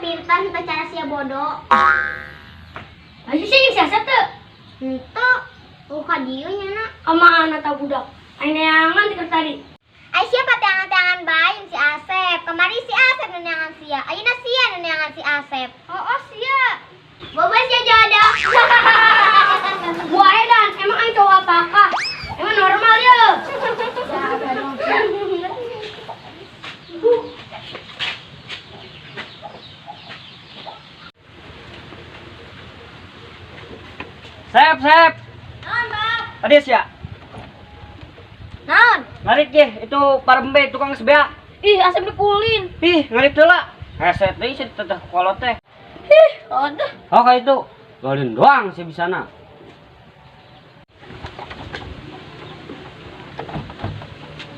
pintar kita cara sia bodoh. Ayo sih yang siasat tuh. Itu buka dieunya nak. Ama anak tahu budak. Ayo neangan tikar tadi. Ay siapa tangan-tangan bayi si Asep. Kemarin si Asep neneangan sia. Ayeuna sia neneangan si Asep. Oh sia. Bobas ya jodoh. Gua edan, emang aing cowok apakah? Emang normal ya? Sep. Non, Bang. Adis ya? Non. Ngarit ge, itu parembe tukang sebeak. Ih, Asep dikulin. Ih, ngarit heula. Heset deui si teteh kolot teh. Ih, aduh. Oh, ka itu. Golin doang sih bisana.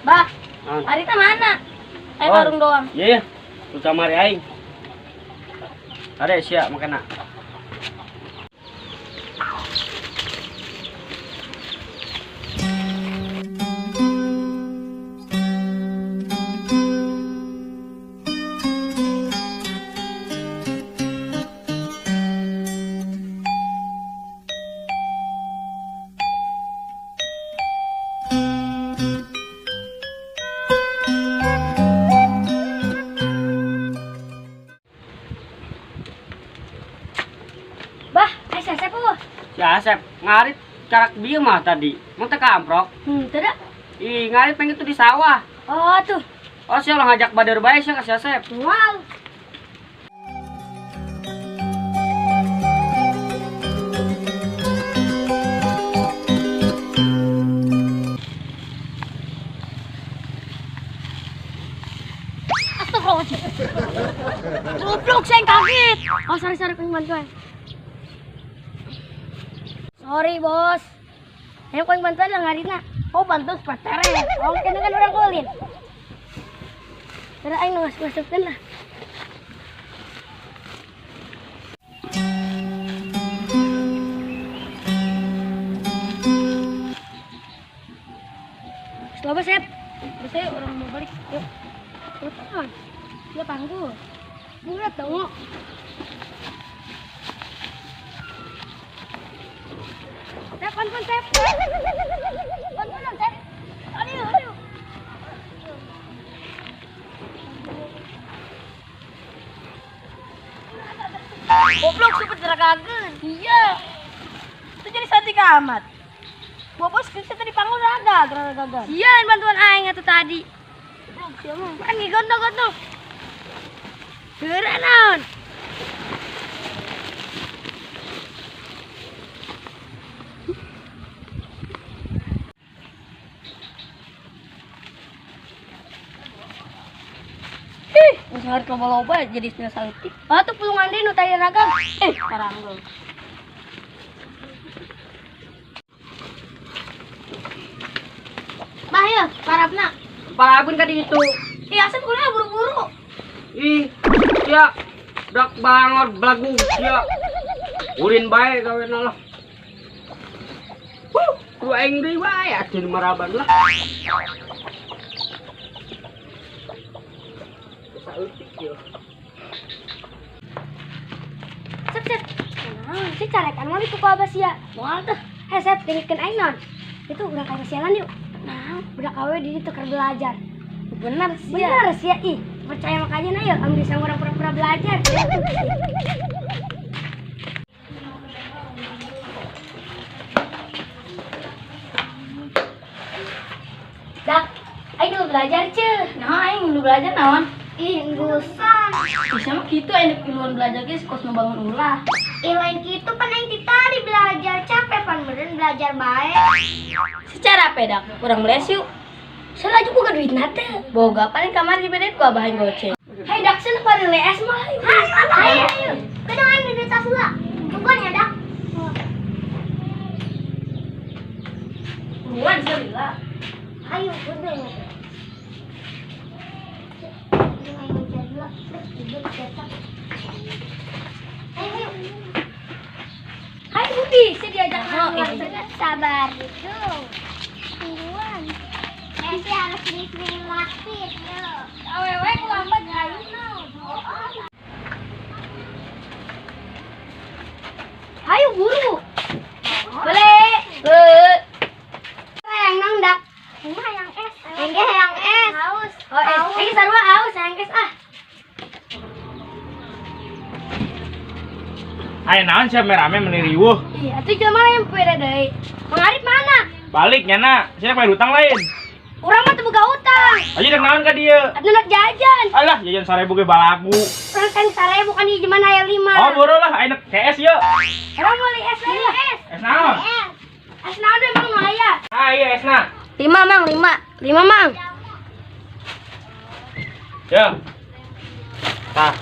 Bah, Ah. Arita mana? Oh. Warung doang. Iya, tu camari aing. Ada sia makana. Bah, Asep Si Asep ngarit carak bieu mah tadi. Mun teh kamprok. tidak. Ih, ngarit pengen tuh di sawah. Oh, tuh. Oh, sia lah ngajak bader bae sia ka si Asep. Wow. Astagfirullahaladzim. Goblok, saya kaget. Oh, sorry, pengen bantuan. Sorry, bos. Yang pengen bantuan lah ngarina. Oh, bantu sepatare. Oh, kena kan orang kulin. Tara aing masuk-masukkeun lah. Coba, Sep. Bisa yuk, orang mau balik. Yuk. Telepon. Dia panggul. Bulat dong. Sep, panggul, Sep. Panggul, Sep. Aduh. Goblok super jeragageun. Iya. Itu jadi santi amat. Bobos kita tadi panggul raga gagal. Iya, bantuan aing atuh tadi. Goblok sia mah. Kan gontong. Geura naon? Sehari loba-loba jadi istilah saeutik. Ah tuh pulungan deui nu tadi raga. Karanggol. Bah ya, parapna. Parabun ka di itu. Ih, Asep kuliah buru-buru. Ih, sia dak bangor blagu sia. Ulin bae gawena lah. Tu aing deui bae atuh maraban lah. Saeutik yo. Sep. Nah, si carekan mah itu ku abah sia. Moal teh. Sep, dengekeun aing naon. Itu udah kayak sialan yuk. Nah, udah kawe di ditu keur belajar. Bener sia. Ih, percaya makanya na yuk, ambil sama orang pura-pura belajar. Dak, aing dulu belajar ceuh. Nah, aing dulu belajar naon? Ih, ngusan. Bisa mah kitu aing duluan belajar geus kos nu bangun ulah. Lain gitu pan yang tadi belajar capek pan beren belajar baik. Secara pedak, kurang meles yuk. Salah juga bukan duit nate. Boga paling kamar di beden gua bahan goceng. Hai dak sana pada les mah. Ayo. Kedang aing di tas heula. Bukan ya dak. Bukan sebelah. Ayo udah. Hai Budi, saya diajak makan. Sabar gitu. Tungguan. Nanti harus sering-sering lakit. Awewe ku lambat ayo. aing es ah. Ayo naon siap merame meniriwuh. Iya, atuh jelema yang beda deui. Mang Arif mana? Balik nyana, saya bayar utang lain. Urang mah teu boga utang. Aja dek naon ka dieu. Atuh nak jajan. Alah, jajan 1.000 ge balagu. Urang kan 1.000 kan hiji mana aya 5. Oh, boro lah, ayo nek KS ye. Urang meuli es deui lah. Es naon? Es naon deui Mang nu aya? Ah, iya esna. 5 Mang, 5. 5 Mang. Yo. Tah.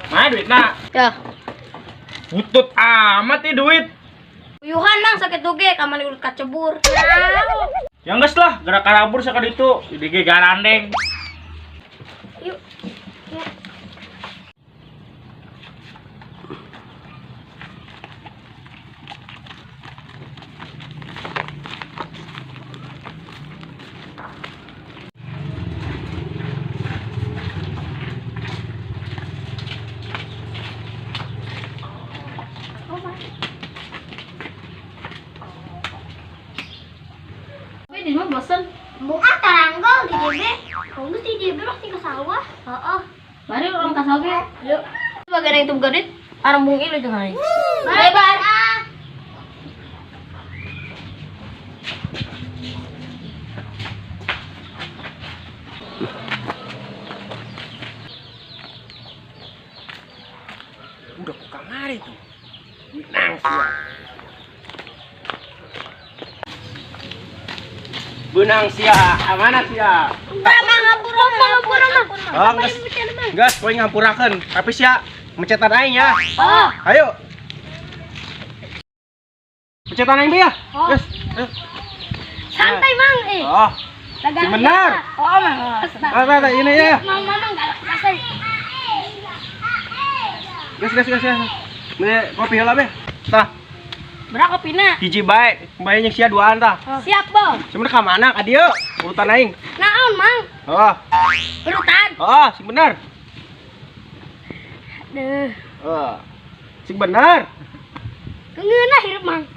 Mana duitna? Ya. Butut amat nih duit. Uyuhan Mang sakit tuge ka mana urut kacebur. Ya geus lah, gerak karabur sakad itu. Di ge garandeng. Yuk. Ini mah bosan. Buka taranggal di DB. Kamu di DB waktu ke sawah. Heeh. Bari orang ka sawah. Yuk. Bagian itu gadit arang bung ilu jeung hari. Lebar. Udah ke kamar itu. Nang sia. Benang sia, amanah sia. Mang ngapura Mang. Oh, geus poe ngampurakeun, tapi sia mencetan aing ya. Oh. Ayo. Mencetan aing ya. Oh. Geus. Ayo. Santai Mang eh. Oh. Si benar. Oh Mang. Ah, ini ya. Mang galak kasar. Gas. Nih, kopi heula be. Tah, Berapa pina? hiji bae. Bae yang sia duaan tah. Siap Bang. Sebenarnya ka mana ka dieu? Urutan aing. Naon Mang? Oh. Urutan. Oh, sing bener. Deuh. Oh. Sing bener. Keungeunah hirup Mang.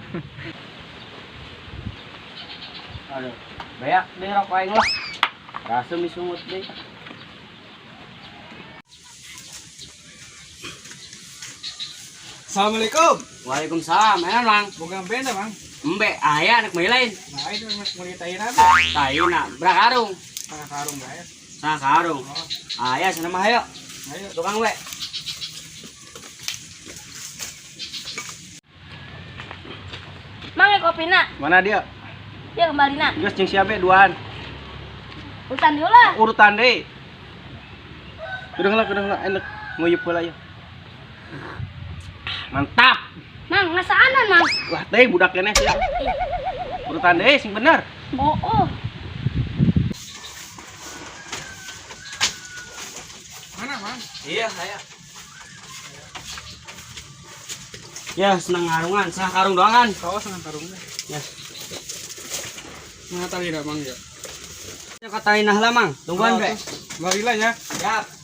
Aduh. Beak deh rokok aing lah. Rasa misungut deh. Assalamualaikum. Waalaikumsalam. Enak, Bang. Bukan benda, Bang. Embe, aya anak mailain. Nah, itu Mas mau ditain apa? Tayuna, berakarung. Nah, karung ya. Nah, karung. Aya sana mah ayo. Ayo. Tukang we. Mang kopina. Mana dia? Dia kembalina. Geus jeung sia be duaan. Urutan dulu lah. Urutan deui. Kudu lah enak nguyeup heula ya. Mantap. Mang, ngasaanan Mang. Wah, teh budak keneh sia. Urutan deui sing bener. Oh. Mana, Bang? Iya, saya. Ya, senang ngarungan, sah karung doang kan? Kau senang karungnya. Ya. Mana tadi dah, Bang ya? Ya katain nah lah, Mang. Tungguan, Be. Larilah ya. Siap.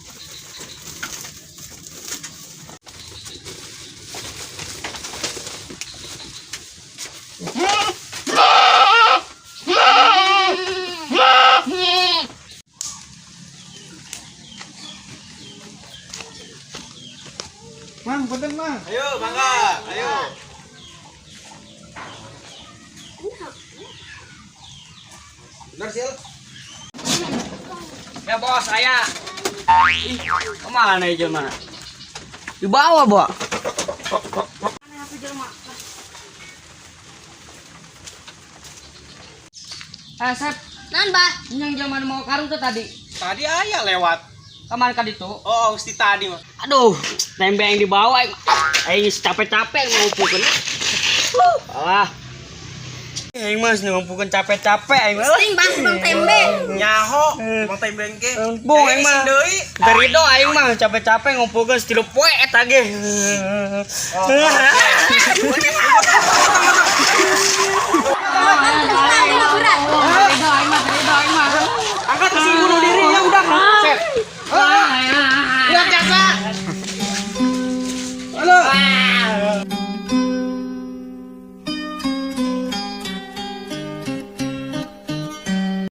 Mang, punten, Mang. Ayo, bangga. Ayo. Benar, Sil. Ya, bos, saya. Ih, kemana ya, mana? Di bawah, Bo. Sep. Nan, Bah? Yang zaman mau karung tuh tadi. Tadi ayah lewat. Kemana kan itu? Oh, mesti tadi, Mas. Aduh, tembe yang di bawah. Aing capek-capek ngumpulkeun. Ah. Aing mas ngumpulkeun capek-capek aing mah. Ting Bang, Bang tembe. Nyaho, Bang Tembeng ke. Bu, aing mah. deui. Dari do aing mah capek-capek ngumpulkeun stilu poe eta ge. Angkat ke sini bunuh diri ya udah. Set. Lihat jasa.